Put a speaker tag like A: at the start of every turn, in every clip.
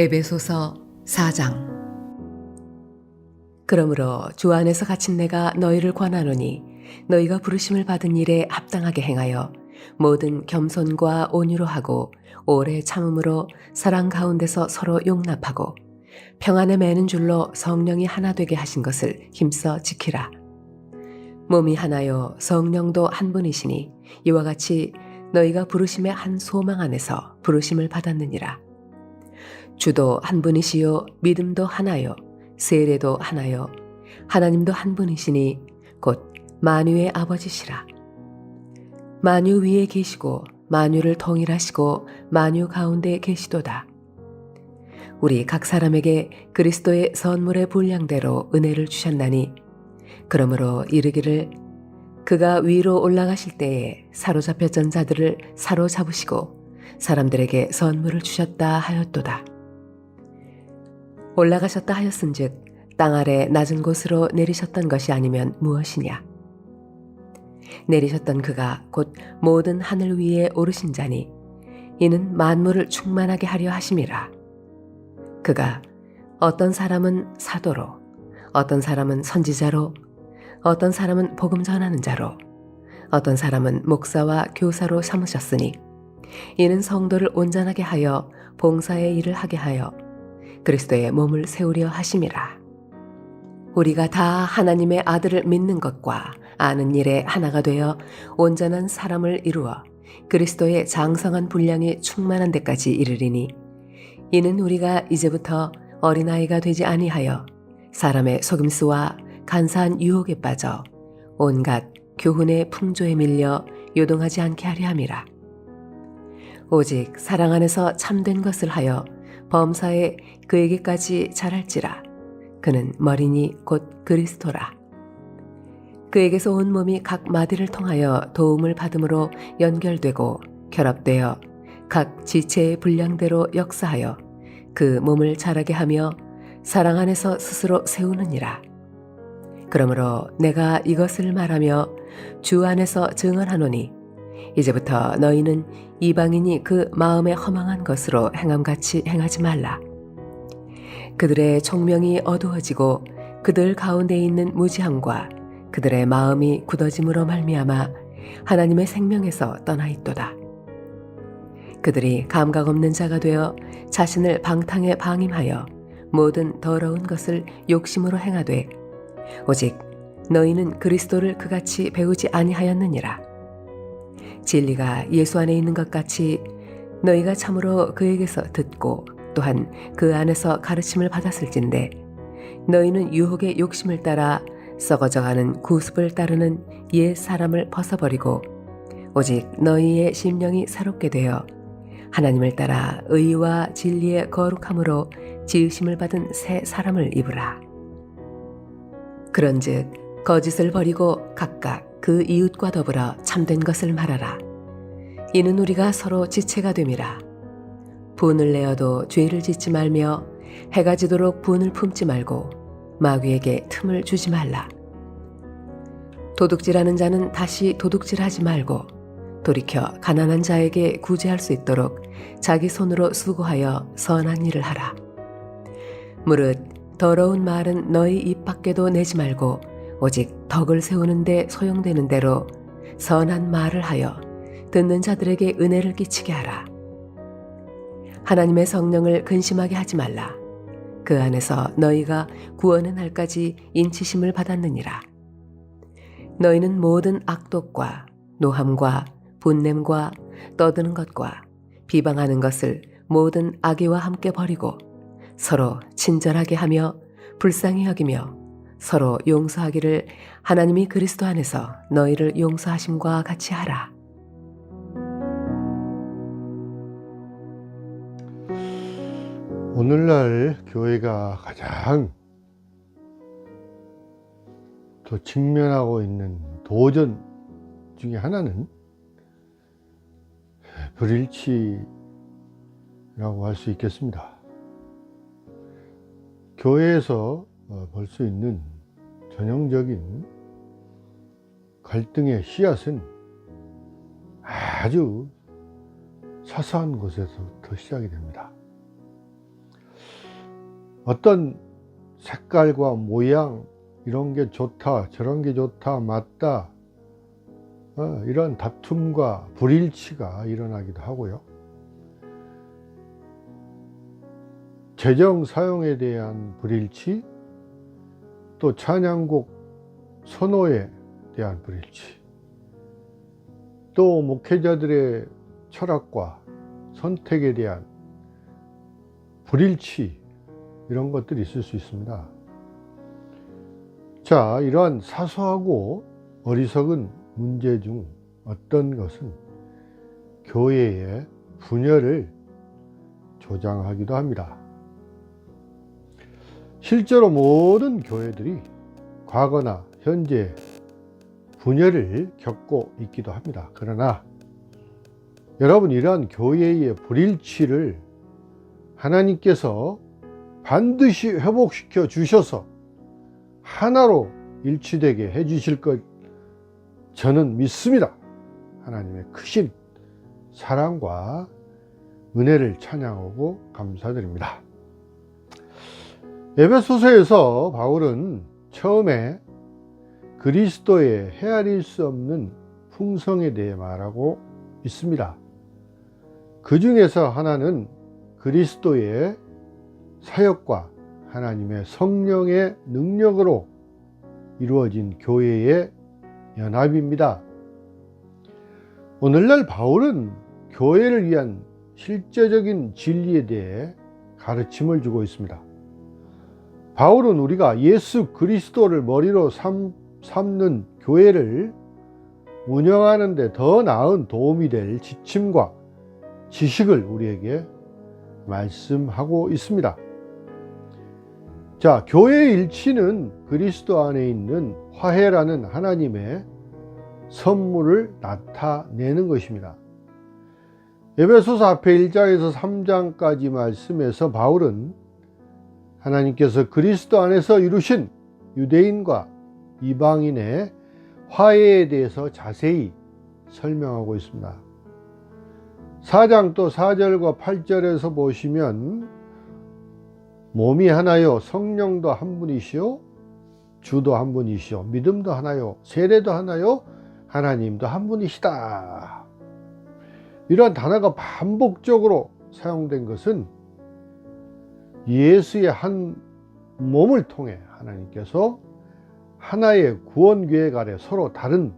A: 에베소서 4장. 그러므로 주 안에서 갇힌 내가 너희를 권하노니 너희가 부르심을 받은 일에 합당하게 행하여 모든 겸손과 온유로 하고 오래 참음으로 사랑 가운데서 서로 용납하고 평안에 매는 줄로 성령이 하나 되게 하신 것을 힘써 지키라. 몸이 하나요 성령도 한 분이시니 이와 같이 너희가 부르심의 한 소망 안에서 부르심을 받았느니라. 주도 한 분이시요 믿음도 하나요 세례도 하나요 하나님도 한 분이시니 곧 만유의 아버지시라. 만유 위에 계시고 만유를 통일하시고 만유 가운데 계시도다. 우리 각 사람에게 그리스도의 선물의 분량대로 은혜를 주셨나니 그러므로 이르기를 그가 위로 올라가실 때에 사로잡혔던 자들을 사로잡으시고 사람들에게 선물을 주셨다 하였도다. 올라가셨다 하였은즉 땅 아래 낮은 곳으로 내리셨던 것이 아니면 무엇이냐. 내리셨던 그가 곧 모든 하늘 위에 오르신 자니 이는 만물을 충만하게 하려 하심이라. 그가 어떤 사람은 사도로 어떤 사람은 선지자로 어떤 사람은 복음 전하는 자로 어떤 사람은 목사와 교사로 삼으셨으니 이는 성도를 온전하게 하여 봉사의 일을 하게 하여 그리스도의 몸을 세우려 하심이라. 우리가 다 하나님의 아들을 믿는 것과 아는 일에 하나가 되어 온전한 사람을 이루어 그리스도의 장성한 분량이 충만한 데까지 이르리니 이는 우리가 이제부터 어린아이가 되지 아니하여 사람의 속임수와 간사한 유혹에 빠져 온갖 교훈의 풍조에 밀려 요동하지 않게 하려 함이라. 오직 사랑 안에서 참된 것을 하여 범사에 그에게까지 자랄지라. 그는 머리니 곧 그리스도라. 그에게서 온 몸이 각 마디를 통하여 도움을 받음으로 연결되고 결합되어 각 지체의 분량대로 역사하여 그 몸을 자라게 하며 사랑 안에서 스스로 세우느니라. 그러므로 내가 이것을 말하며 주 안에서 증언하노니 이제부터 너희는 이방인이 그 마음에 허망한 것으로 행함같이 행하지 말라. 그들의 총명이 어두워지고 그들 가운데 있는 무지함과 그들의 마음이 굳어짐으로 말미암아 하나님의 생명에서 떠나 있도다. 그들이 감각 없는 자가 되어 자신을 방탕에 방임하여 모든 더러운 것을 욕심으로 행하되 오직 너희는 그리스도를 그같이 배우지 아니하였느니라. 진리가 예수 안에 있는 것 같이 너희가 참으로 그에게서 듣고 또한 그 안에서 가르침을 받았을진데 너희는 유혹의 욕심을 따라 썩어져가는 구습을 따르는 옛 사람을 벗어버리고 오직 너희의 심령이 새롭게 되어 하나님을 따라 의와 진리의 거룩함으로 지으심을 받은 새 사람을 입으라. 그런즉 거짓을 버리고 각각 그 이웃과 더불어 참된 것을 말하라. 이는 우리가 서로 지체가 됨이라. 분을 내어도 죄를 짓지 말며 해가 지도록 분을 품지 말고 마귀에게 틈을 주지 말라. 도둑질하는 자는 다시 도둑질하지 말고 돌이켜 가난한 자에게 구제할 수 있도록 자기 손으로 수고하여 선한 일을 하라. 무릇 더러운 말은 너희 입 밖에도 내지 말고 오직 덕을 세우는 데 소용되는 대로 선한 말을 하여 듣는 자들에게 은혜를 끼치게 하라. 하나님의 성령을 근심하게 하지 말라. 그 안에서 너희가 구원의 날까지 인치심을 받았느니라. 너희는 모든 악독과 노함과 분냄과 떠드는 것과 비방하는 것을 모든 악의와 함께 버리고 서로 친절하게 하며 불쌍히 여기며 서로 용서하기를 하나님이 그리스도 안에서 너희를 용서하심과 같이 하라.
B: 오늘날 교회가 가장 또 직면하고 있는 도전 중에 하나는 불일치라고 할 수 있겠습니다. 교회에서 볼 수 있는 전형적인 갈등의 씨앗은 아주 사소한 곳에서부터 시작이 됩니다. 어떤 색깔과 모양 이런 게 좋다, 저런 게 좋다, 맞다, 이런 다툼과 불일치가 일어나기도 하고요. 재정 사용에 대한 불일치, 또 찬양곡 선호에 대한 불일치, 또 목회자들의 철학과 선택에 대한 불일치, 이런 것들이 있을 수 있습니다. 자, 이러한 사소하고 어리석은 문제 중 어떤 것은 교회의 분열을 조장하기도 합니다. 실제로 모든 교회들이 과거나 현재 분열을 겪고 있기도 합니다. 그러나 여러분, 이러한 교회의 불일치를 하나님께서 반드시 회복시켜 주셔서 하나로 일치되게 해 주실 것 저는 믿습니다. 하나님의 크신 사랑과 은혜를 찬양하고 감사드립니다. 에베소서에서 바울은 처음에 그리스도의 헤아릴 수 없는 풍성에 대해 말하고 있습니다. 그 중에서 하나는 그리스도의 사역과 하나님의 성령의 능력으로 이루어진 교회의 연합입니다. 오늘날 바울은 교회를 위한 실제적인 진리에 대해 가르침을 주고 있습니다. 바울은 우리가 예수 그리스도를 머리로 삼는 교회를 운영하는 데 더 나은 도움이 될 지침과 지식을 우리에게 말씀하고 있습니다. 자, 교회의 일치는 그리스도 안에 있는 화해라는 하나님의 선물을 나타내는 것입니다. 에베소서 앞에 1장에서 3장까지 말씀에서 바울은 하나님께서 그리스도 안에서 이루신 유대인과 이방인의 화해에 대해서 자세히 설명하고 있습니다. 4장 또 4절과 8절에서 보시면 몸이 하나요, 성령도 한 분이시요, 주도 한 분이시요, 믿음도 하나요, 세례도 하나요, 하나님도 한 분이시다. 이러한 단어가 반복적으로 사용된 것은 예수의 한 몸을 통해 하나님께서 하나의 구원계획 아래 서로 다른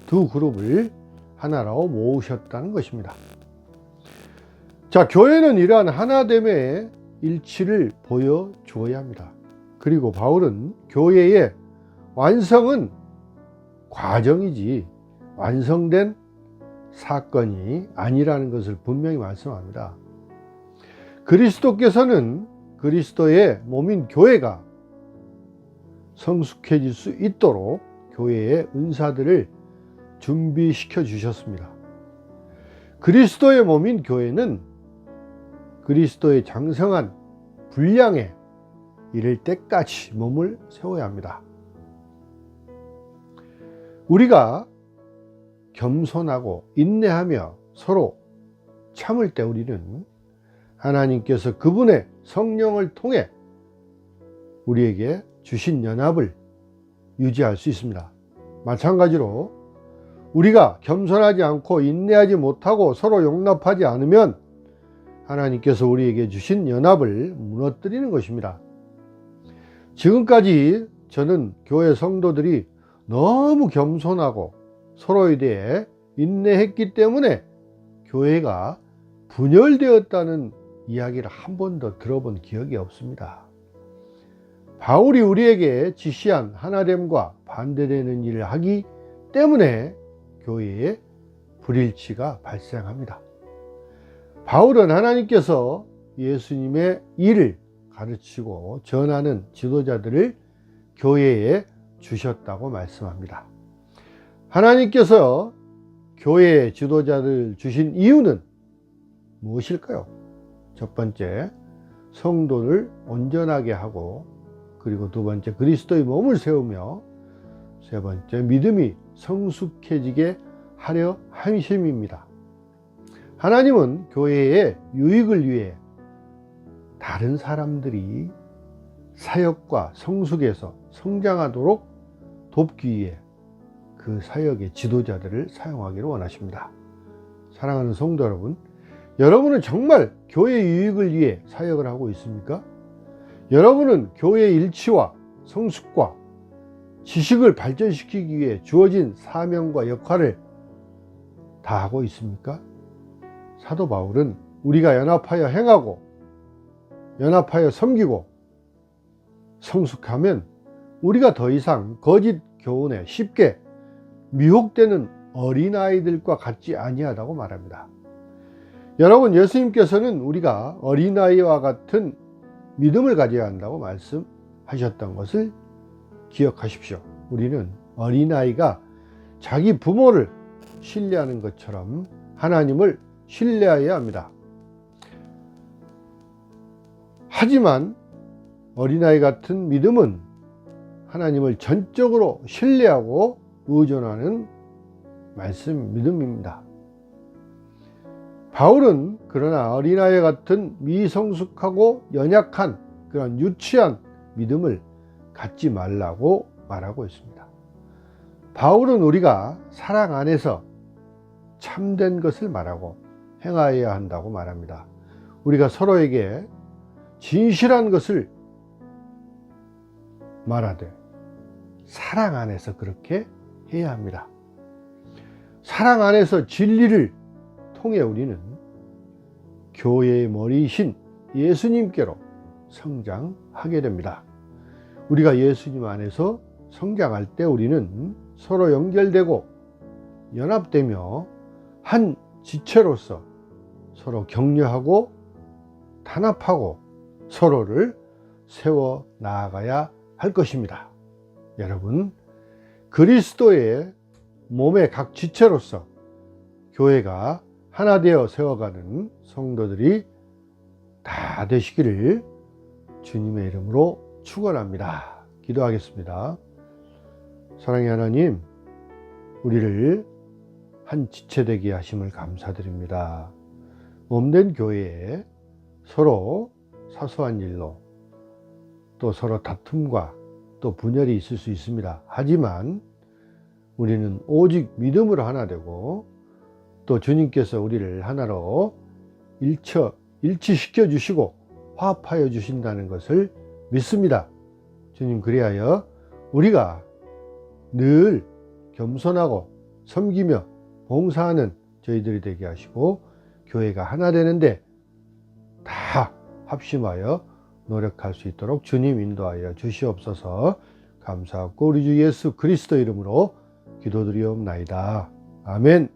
B: 두 그룹을 하나로 모으셨다는 것입니다. 자, 교회는 이러한 하나됨의 일치를 보여주어야 합니다. 그리고 바울은 교회의 완성은 과정이지 완성된 사건이 아니라는 것을 분명히 말씀합니다. 그리스도께서는 그리스도의 몸인 교회가 성숙해질 수 있도록 교회의 은사들을 준비시켜 주셨습니다. 그리스도의 몸인 교회는 그리스도의 장성한 분량에 이를 때까지 몸을 세워야 합니다. 우리가 겸손하고 인내하며 서로 참을 때 우리는 하나님께서 그분의 성령을 통해 우리에게 주신 연합을 유지할 수 있습니다. 마찬가지로 우리가 겸손하지 않고 인내하지 못하고 서로 용납하지 않으면 하나님께서 우리에게 주신 연합을 무너뜨리는 것입니다. 지금까지 저는 교회 성도들이 너무 겸손하고 서로에 대해 인내했기 때문에 교회가 분열되었다는 이야기를 한 번도 들어본 기억이 없습니다. 바울이 우리에게 지시한 하나됨과 반대되는 일을 하기 때문에 교회에 불일치가 발생합니다. 바울은 하나님께서 예수님의 일을 가르치고 전하는 지도자들을 교회에 주셨다고 말씀합니다. 하나님께서 교회의 지도자를 주신 이유는 무엇일까요? 첫 번째, 성도를 온전하게 하고, 그리고 두 번째, 그리스도의 몸을 세우며, 세 번째, 믿음이 성숙해지게 하려 함심입니다. 하나님은 교회의 유익을 위해 다른 사람들이 사역과 성숙에서 성장하도록 돕기 위해 그 사역의 지도자들을 사용하기를 원하십니다. 사랑하는 성도 여러분, 여러분은 정말 교회 유익을 위해 사역을 하고 있습니까? 여러분은 교회의 일치와 성숙과 지식을 발전시키기 위해 주어진 사명과 역할을 다 하고 있습니까? 사도 바울은 우리가 연합하여 행하고 연합하여 섬기고 성숙하면 우리가 더 이상 거짓 교훈에 쉽게 미혹되는 어린아이들과 같지 아니하다고 말합니다. 여러분, 예수님께서는 우리가 어린아이와 같은 믿음을 가져야 한다고 말씀하셨던 것을 기억하십시오. 우리는 어린아이가 자기 부모를 신뢰하는 것처럼 하나님을 신뢰해야 합니다. 하지만 어린아이 같은 믿음은 하나님을 전적으로 신뢰하고 의존하는 믿음입니다. 바울은 그러나 어린아이 같은 미성숙하고 연약한 그런 유치한 믿음을 갖지 말라고 말하고 있습니다. 바울은 우리가 사랑 안에서 참된 것을 말하고 행하여야 한다고 말합니다. 우리가 서로에게 진실한 것을 말하되 사랑 안에서 그렇게 해야 합니다. 사랑 안에서 진리를 통해 우리는 교회의 머리이신 예수님께로 성장하게 됩니다. 우리가 예수님 안에서 성장할 때 우리는 서로 연결되고 연합되며 한 지체로서 서로 격려하고 단합하고 서로를 세워 나아가야 할 것입니다. 여러분, 그리스도의 몸의 각 지체로서 교회가 하나 되어 세워가는 성도들이 다 되시기를 주님의 이름으로 축원합니다. 기도하겠습니다. 사랑의 하나님, 우리를 한 지체 되게 하심을 감사드립니다. 몸된 교회에 서로 사소한 일로 또 서로 다툼과 또 분열이 있을 수 있습니다. 하지만 우리는 오직 믿음으로 하나 되고 또 주님께서 우리를 하나로 일치시켜 주시고 화합하여 주신다는 것을 믿습니다. 주님, 그리하여 우리가 늘 겸손하고 섬기며 봉사하는 저희들이 되게 하시고 교회가 하나 되는데 다 합심하여 노력할 수 있도록 주님 인도하여 주시옵소서. 감사하고 우리 주 예수 그리스도 이름으로 기도드리옵나이다. 아멘.